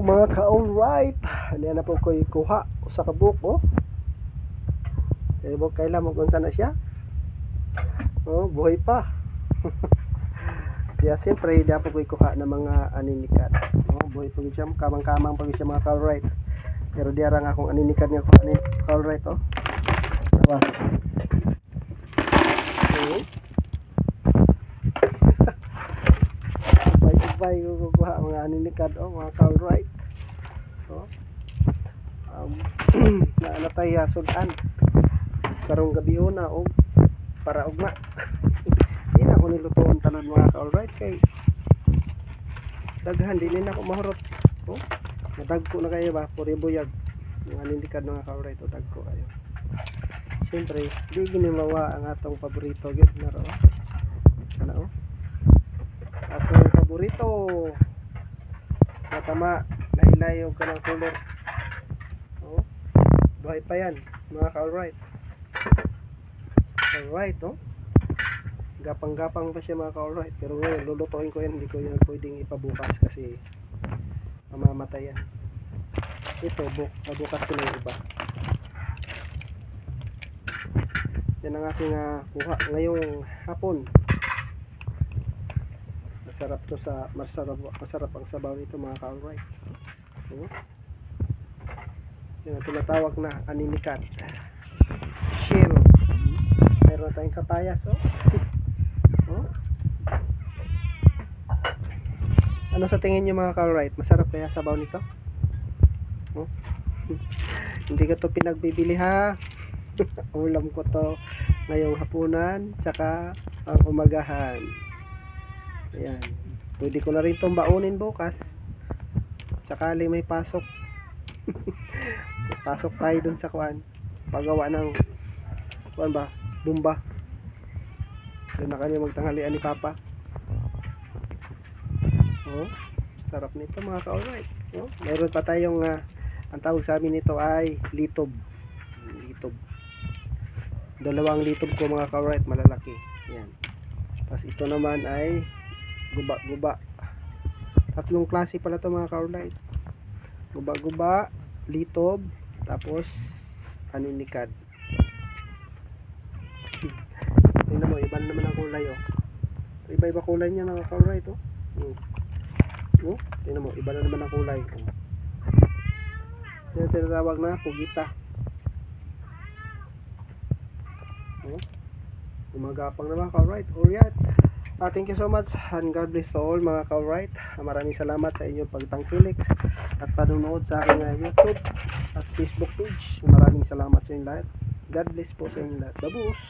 mga ka-alright, hindi na po ko ikuha sa kabuk, oh. Ibog kailan mo kung saan na siya. Oh, buhay pa. Kaya siyempre, hindi po ko ikuha ng mga aninikan. Oh, buhay po siya, kamang-kamang po siya mga ka-alright. Pero di arang akong aninikan nga ko ka-alright, oh. Diba? Okay. Ibay ko kukuha mga aninikan, oh, mga ka-alright. Oh. Naanatay sudan karong gabi una og para ugma. Di na ako nilutoon tanan mga ka-alright kay daghan din na ako mahurot. Oh, nadagko na kayo ba puri buyag mga aninikan mga ka-alright, o dagko kayo. Siyempre di ginimawa ang atong paborito gid na ro. Ano, oh, atong paborito matama lahi-lahi og kanang color. Oh, buhay pa yan mga ka-alright. Alright, oh, gapang-gapang pa siya mga ka-alright. Pero ngayon lulutuin ko yan, hindi ko yan pwedeng ipabukas kasi mamamatay yan. Ito bukas ko na yung iba. Yan ang aking kuha ngayong hapon. Masarap to sa masarap ang sabaw nito mga ka-alright. Yan ang tinatawag na aninikan. Shell. Meron tayong kapayas, oh. Oh. Ano sa tingin niyo mga ka-alright? Masarap kaya sabaw nito? Oh. Hindi ko to pinagbibili ha. Ulam ko to ngayong hapunan tsaka ang umagahan. Ayan. Pwede ko na rin itong baunin bukas. Sakali may pasok. Pasok tayo dun sa kuan. Paggawa ng kuan ba? Bumba. Doon na kanya magtanghalian ni Papa. Oh, sarap nito mga ka-alright. Oh, mayroon pa tayong ang tawag sa amin nito ay litob. Litob. Dalawang litob ko mga ka-alright, malalaki. Yan. Tapos ito naman ay guba-guba. Tatlong klase pala to mga ka-alright. Guba-guba, litob, tapos aninikad. Tingnan mo, iba naman ang kulay, oh. Iba-iba kulay niya mga ka-alright, oh. Oh, tingnan mo, iba na naman ang kulay. Yan tinatawag na pugita. Oh, umagapang naman ka-alright. Alright. Thank you so much and God bless to all mga ka-alright. Maraming salamat sa inyong pagtangkilik at panonood sa aking YouTube at Facebook page. Maraming salamat sa inyong lahat. God bless po sa inyong lahat. Babus!